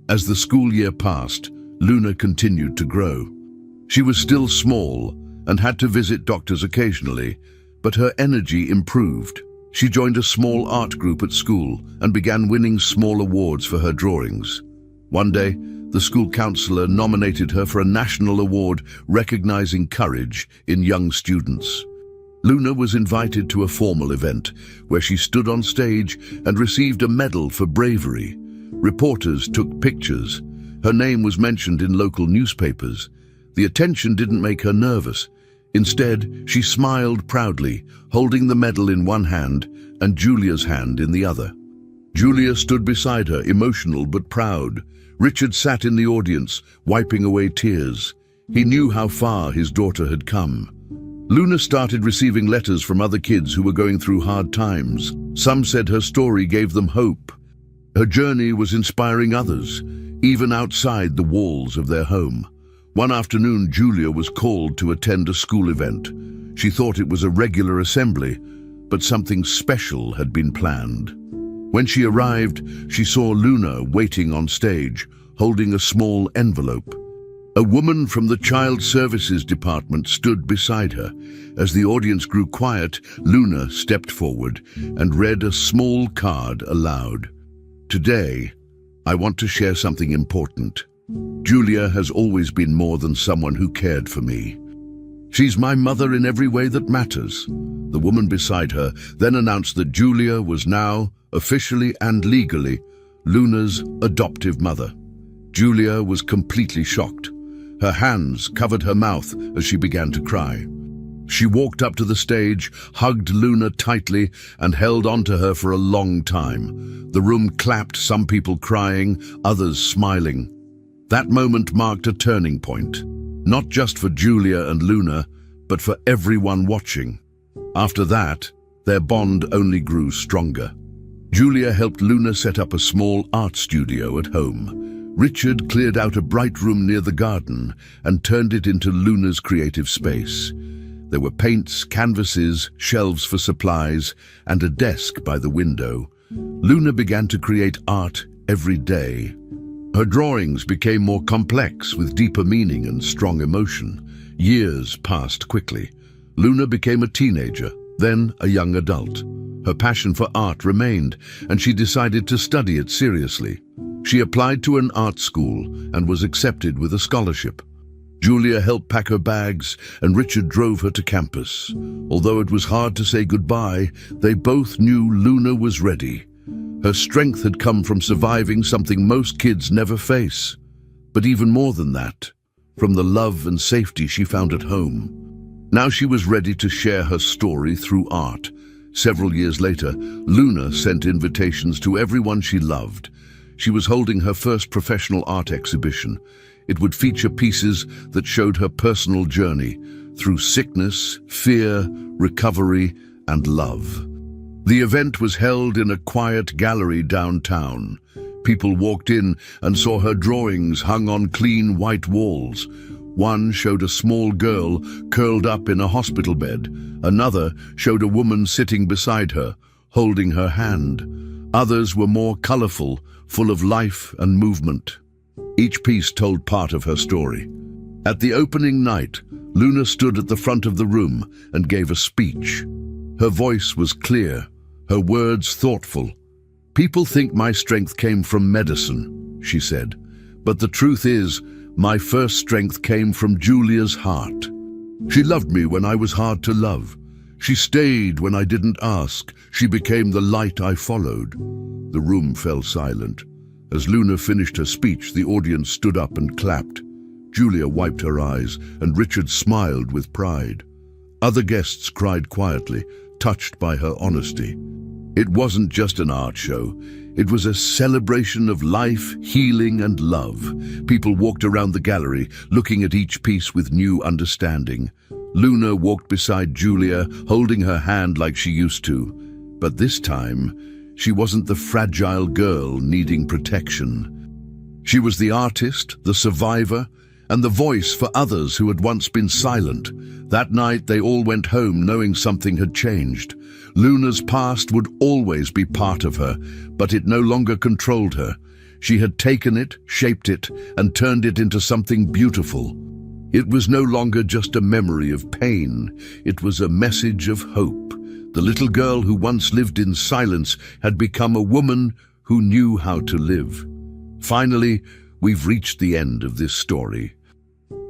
As the school year passed, Luna continued to grow. She was still small and had to visit doctors occasionally, but her energy improved. She joined a small art group at school and began winning small awards for her drawings. One day, the school counselor nominated her for a national award recognizing courage in young students. Luna was invited to a formal event where she stood on stage and received a medal for bravery. Reporters took pictures. Her name was mentioned in local newspapers. The attention didn't make her nervous. Instead, she smiled proudly, holding the medal in one hand and Julia's hand in the other. Julia stood beside her, emotional but proud. Richard sat in the audience, wiping away tears. He knew how far his daughter had come. Luna started receiving letters from other kids who were going through hard times. Some said her story gave them hope. Her journey was inspiring others, even outside the walls of their home. One afternoon, Julia was called to attend a school event. She thought it was a regular assembly, but something special had been planned. When she arrived, she saw Luna waiting on stage, holding a small envelope. A woman from the Child Services Department stood beside her. As the audience grew quiet, Luna stepped forward and read a small card aloud. "Today, I want to share something important. Julia has always been more than someone who cared for me. She's my mother in every way that matters." The woman beside her then announced that Julia was now, officially and legally, Luna's adoptive mother. Julia was completely shocked. Her hands covered her mouth as she began to cry. She walked up to the stage, hugged Luna tightly, and held onto her for a long time. The room clapped, some people crying, others smiling. That moment marked a turning point, not just for Julia and Luna, but for everyone watching. After that, their bond only grew stronger. Julia helped Luna set up a small art studio at home. Richard cleared out a bright room near the garden and turned it into Luna's creative space. There were paints, canvases, shelves for supplies, and a desk by the window. Luna began to create art every day. Her drawings became more complex, with deeper meaning and strong emotion. Years passed quickly. Luna became a teenager, then a young adult. Her passion for art remained, and she decided to study it seriously. She applied to an art school and was accepted with a scholarship. Julia helped pack her bags, and Richard drove her to campus. Although it was hard to say goodbye, they both knew Luna was ready. Her strength had come from surviving something most kids never face. But even more than that, from the love and safety she found at home. Now she was ready to share her story through art. Several years later, Luna sent invitations to everyone she loved. She was holding her first professional art exhibition. It would feature pieces that showed her personal journey through sickness, fear, recovery, and love. The event was held in a quiet gallery downtown. People walked in and saw her drawings hung on clean white walls. One showed a small girl curled up in a hospital bed. Another showed a woman sitting beside her, holding her hand. Others were more colorful, full of life and movement. Each piece told part of her story. At the opening night, Luna stood at the front of the room and gave a speech. Her voice was clear, her words thoughtful. "People think my strength came from medicine," she said. "But the truth is, my first strength came from Julia's heart. She loved me when I was hard to love. She stayed when I didn't ask. She became the light I followed." The room fell silent. As Luna finished her speech, the audience stood up and clapped. Julia wiped her eyes, and Richard smiled with pride. Other guests cried quietly, touched by her honesty. It wasn't just an art show. It was a celebration of life, healing, and love. People walked around the gallery, looking at each piece with new understanding. Luna walked beside Julia, holding her hand like she used to. But this time, she wasn't the fragile girl needing protection. She was the artist, the survivor, and the voice for others who had once been silent. That night, they all went home knowing something had changed. Luna's past would always be part of her, but it no longer controlled her. She had taken it, shaped it, and turned it into something beautiful. It was no longer just a memory of pain. It was a message of hope. The little girl who once lived in silence had become a woman who knew how to live. Finally, we've reached the end of this story.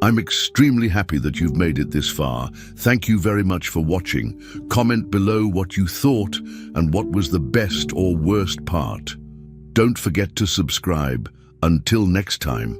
I'm extremely happy that you've made it this far. Thank you very much for watching. Comment below what you thought and what was the best or worst part. Don't forget to subscribe. Until next time.